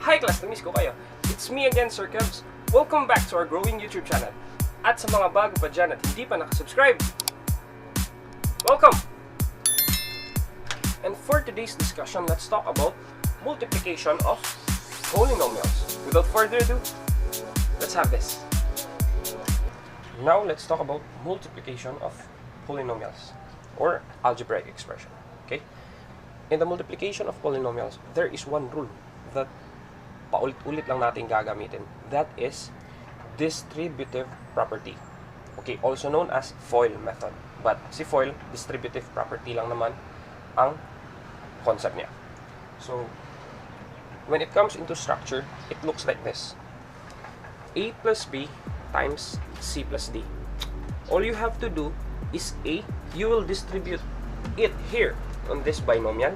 Hi class, na-miss ko kayo. It's me again, Sir Kev'z. Welcome back to our growing YouTube channel. At sa mga bago pa dyan at hindi pa nakasubscribe, welcome! And for today's discussion, let's talk about multiplication of polynomials. Without further ado, let's have this. Now, let's talk about multiplication of polynomials or algebraic expression. Okay? In the multiplication of polynomials, there is one rule that paulit-ulit lang natin gagamitin. That is distributive property. Okay, also known as FOIL method. But si FOIL, distributive property lang naman ang concept niya. So, when it comes into structure, it looks like this. A plus B times C plus D. All you have to do is A, you will distribute it here on this binomial.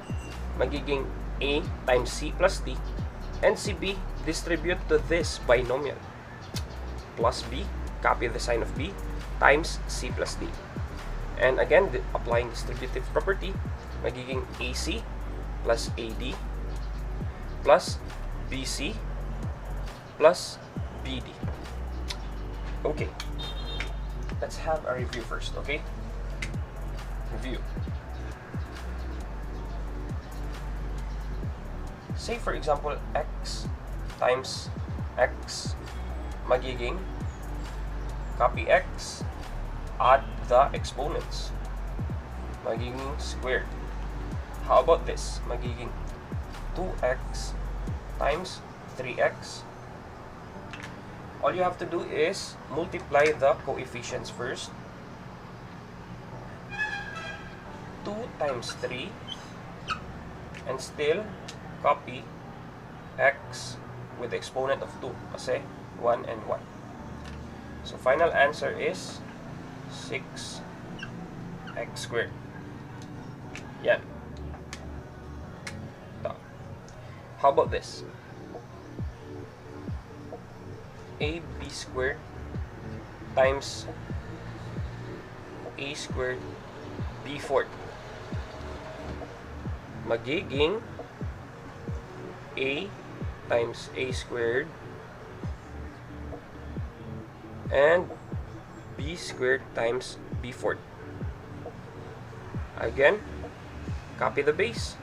Magiging A times C plus D. And si B, distribute to this binomial. Plus B, copy the sign of B, times C plus D. And again, applying distributive property, magiging AC plus AD plus BC plus BD. Okay. Let's have a review first, okay? Review. Say for example, x times x magiging copy x, add the exponents, magiging squared. How about this? Magiging 2x times 3x. All you have to do is multiply the coefficients first. 2 times 3 and still copy x with the exponent of 2 kasi 1 and 1. So final answer is 6x squared. Yan. Ito. How about this? AB squared times A squared B fourth. Magiging A times A squared and B squared times B fourth. Again, copy the base,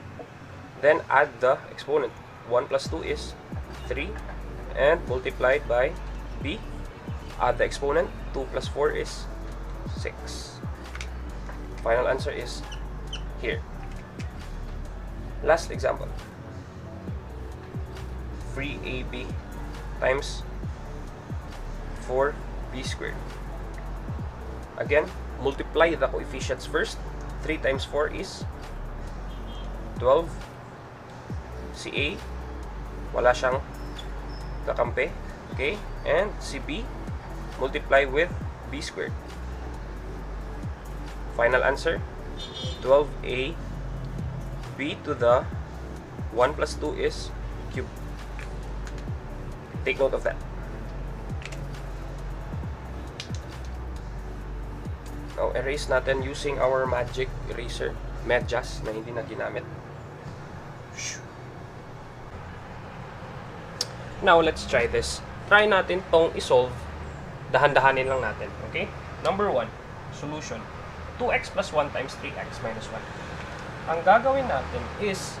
then add the exponent. 1 plus 2 is 3 and multiplied by B, add the exponent. 2 plus 4 is 6. Final answer is here. Last example. 3AB times 4B squared. Again, multiply the coefficients first. 3 times 4 is 12. Si A, wala siyang kakampi. Okay? And si B, multiply with B squared. Final answer, 12A B to the 1 plus 2 is cube. Take note of that. Now, erase natin using our magic eraser, medyas, na hindi na ginamit. Now, let's try this. Try natin tong isolve. Dahan-dahanin lang natin. Okay? Number 1, solution. 2x plus 1 times 3x minus 1. Ang gagawin natin is,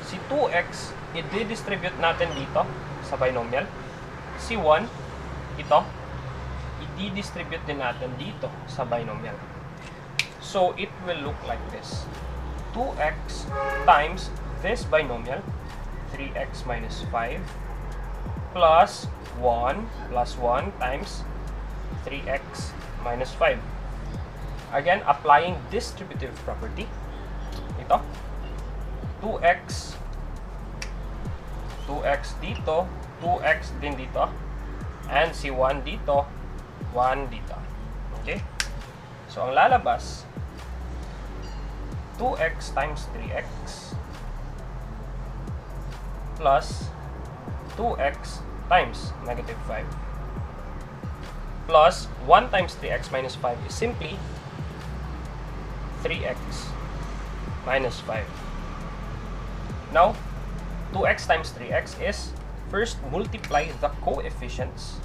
si 2x, i-distribute natin dito sa binomial. Si 1, ito, i-distribute din natin dito sa binomial. So, it will look like this. 2x times this binomial, 3x minus 5, plus 1 times 3x minus 5. Again, applying distributive property. Ito, 2x dito, 2x din dito, and si 1 dito, 1 dito. Okay? So, ang lalabas, 2x times 3x plus 2x times negative 5 plus 1 times 3x minus 5 is simply 3x minus 5. Now, 2x times 3x is, first multiply the coefficients.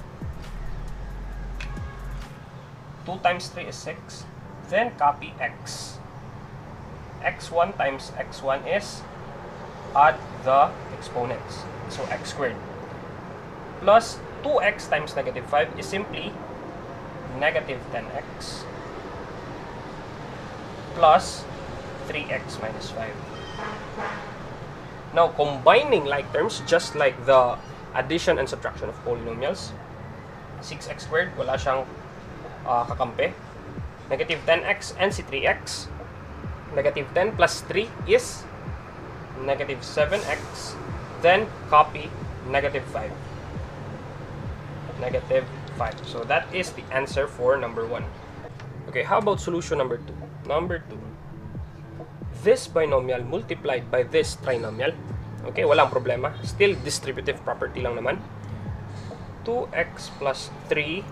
2 times 3 is 6. Then copy x. x1 times x1 is, add the exponents. So x squared. Plus 2x times negative 5 is simply negative 10x. Plus 3x minus 5. Now, combining like terms, just like the addition and subtraction of polynomials, 6x squared, wala siyang kakampi. Negative 10x and si 3x. Negative 10 plus 3 is negative 7x. Then, copy negative 5. Negative 5. So, that is the answer for number 1. Okay, how about solution number 2? Number 2. This binomial multiplied by this trinomial. Okay, walang problema. Still distributive property lang naman. 2x plus 3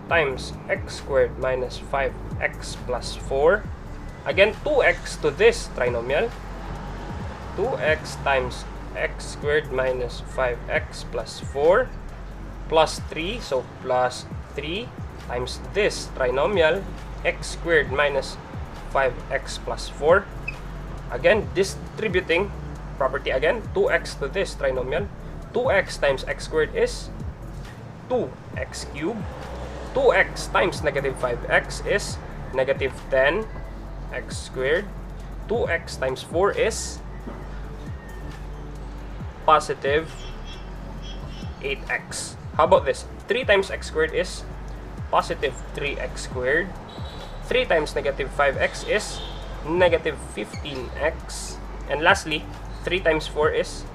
times x squared minus 5x plus 4. Again, 2x to this trinomial. 2x times x squared minus 5x plus 4 plus 3. So, plus 3 times this trinomial. X squared minus 5x plus 4. Again, distributing property again. 2x to this trinomial. 2x times x squared is 2x cubed. 2x times negative 5x is negative 10x squared. 2x times 4 is positive 8x. How about this? 3 times x squared is positive 3x squared. 3 times negative 5x is negative 15x. And lastly, 3 times 4 is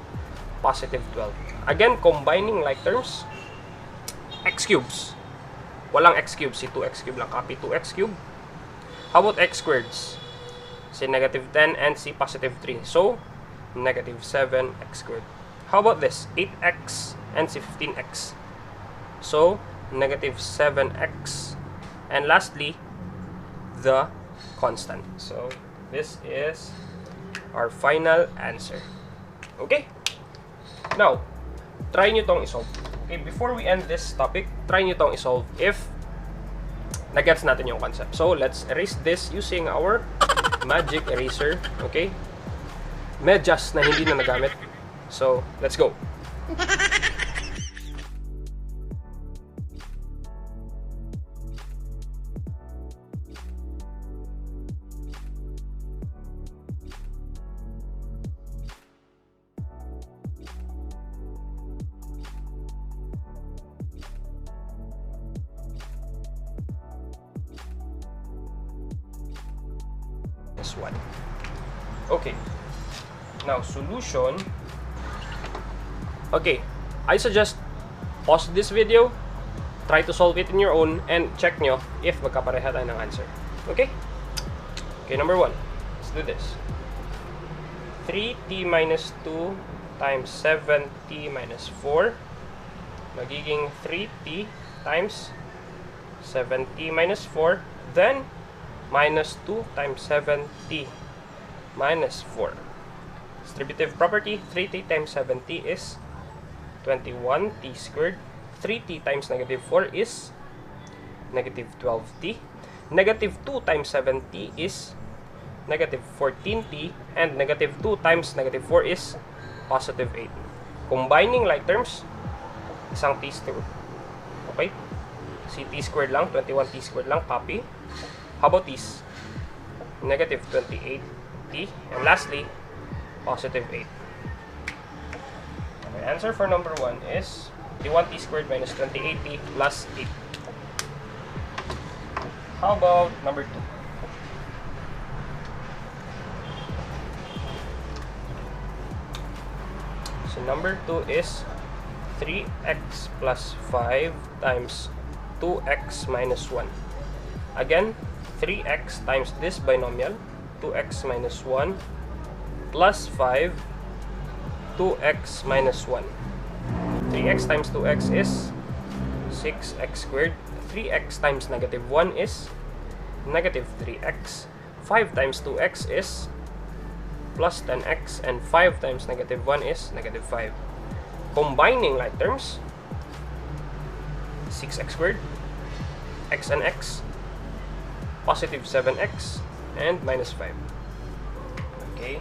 positive 12. Again, combining like terms, x cubes. Walang x cubes, si 2x cube lang. Copy 2x cube. How about x squareds? Si negative 10 and si positive 3. So, negative 7x squared. How about this? 8x and si 15x. So, negative 7x. And lastly, the constant. So, this is our final answer. Okay? Now, try nyo tong isolve. Okay, before we end this topic, try nyo tong isolve if nag-gets natin yung concept. So, let's erase this using our magic eraser. Okay? Medyas na hindi na nagamit. So, let's go. This one. Okay. Now, solution. Okay. I suggest pause this video, try to solve it in your own, and check nyo if magkapareha tayo ng answer. Okay? Okay, number 1. Let's do this. 3t minus 2 times 7t minus 4 magiging 3t times 7t minus 4, then minus 2 times 7t minus 4. Distributive property, 3t times 7t is 21t squared. 3t times negative 4 is negative 12t. Negative 2 times 7t is negative 14t. And negative 2 times negative 4 is positive 8. Combining like terms, isang t squared. Okay? Si t squared lang, 21t squared lang, copy. How about these? Negative 28t. And lastly, positive 8. Okay, answer for number 1 is 21t squared minus 28t plus 8. How about number 2? So number 2 is 3x plus 5 times 2x minus 1. Again, 3x times this binomial, 2x minus 1, plus 5, 2x minus 1. 3x times 2x is 6x squared. 3x times negative 1 is negative 3x. 5 times 2x is plus 10x, and 5 times negative 1 is negative 5. Combining like terms, 6x squared, x and x, positive 7x, and minus 5. Okay.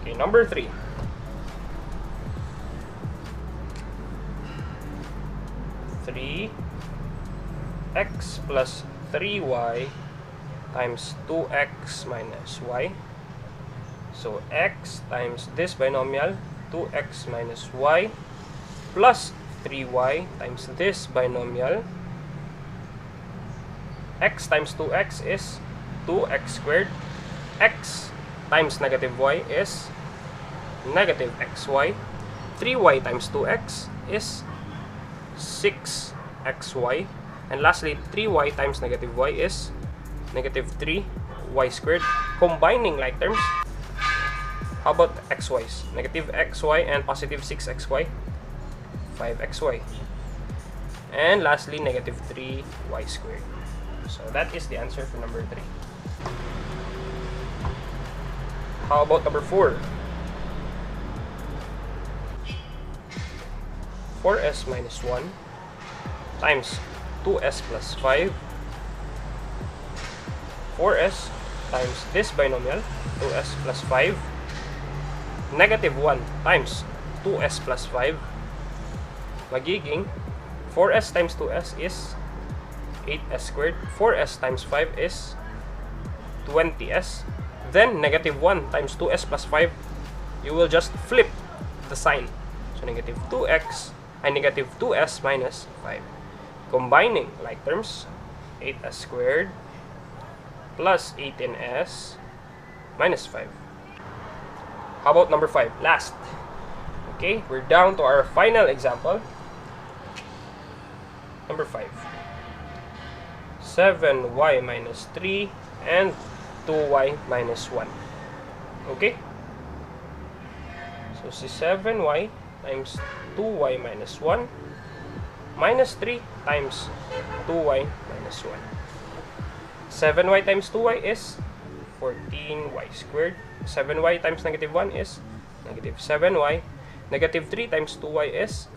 Okay, number 3. 3x plus 3y times 2x minus y. So x times this binomial, 2x minus y, plus 3y times this binomial. X times 2x is 2x squared. X times negative y is negative xy. 3y times 2x is 6xy. And lastly, 3y times negative y is negative 3y squared. Combining like terms, how about xy's? Negative xy and positive 6xy, 5xy. And lastly, negative 3y squared. So that is the answer for number 3. How about number 4? 4s minus 1 times 2s plus 5. 4s times this binomial, 2s plus 5. Negative 1 times 2s plus 5. Magiging 4s times 2s is 8s squared. 4s times 5 is 20s. Then negative 1 times 2s plus 5, you will just flip the sign. So negative 2x and negative 2s minus 5. Combining like terms, 8s squared plus 18s minus 5. How about number 5? Last. Okay, we're down to our final example. Number 5. 7y minus 3 and 2y minus 1. Okay? So, si 7y times 2y minus 1 minus 3 times 2y minus 1. 7y times 2y is 14y squared. 7y times negative 1 is negative 7y. Negative 3 times 2y is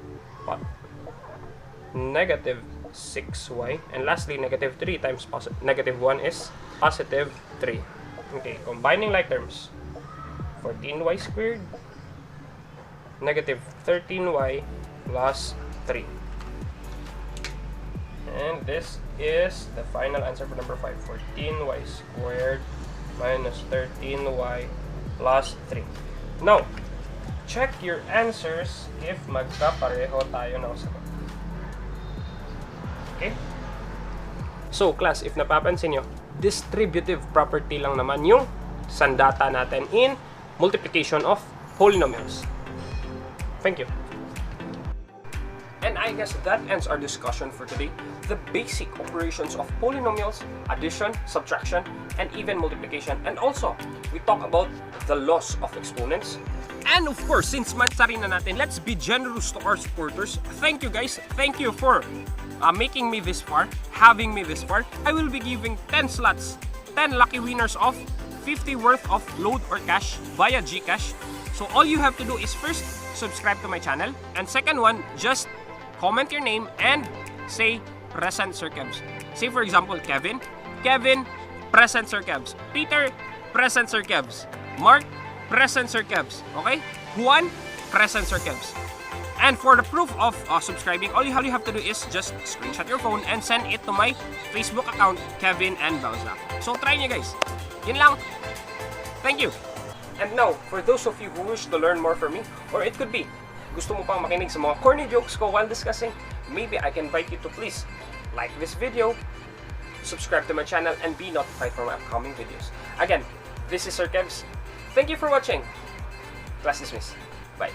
negative 6y. And lastly, negative 3 times negative 1 is positive 3. Okay, combining like terms, 14y squared, negative 13y plus 3. And this is the final answer for number 5. 14y squared minus 13y plus 3. Now, check your answers if magkapareho tayo ng sagot. Okay? So, class, if napapansin nyo, distributive property lang naman yung sandata natin in multiplication of polynomials. Thank you. And I guess that ends our discussion for today. The basic operations of polynomials, addition, subtraction, and even multiplication. And also, we talk about the laws of exponents. And of course, since matsari na natin, let's be generous to our supporters. Thank you guys. Thank you for making me this far, having me this far. I will be giving 10 slots, 10 lucky winners of 50 worth of load or cash via GCash. So all you have to do is first, subscribe to my channel. And second one, just comment your name and say present Sir Kev'z. Say for example, Kevin, present Sir Kev'z. Peter, present Sir Kev'z. Mark, present Sir Kev'z. Okay? Juan, present Sir Kev'z. And for the proof of subscribing, all you have to do is just screenshot your phone and send it to my Facebook account, Kevin and Belza. So try nyo guys. Yun lang. Thank you. And now, for those of you who wish to learn more from me, or it could be, gusto mo pang makinig sa mga corny jokes ko while discussing, maybe I can invite you to please like this video, subscribe to my channel, and be notified for my upcoming videos. Again, this is Sir Kev'z. Thank you for watching. Class dismissed. Bye.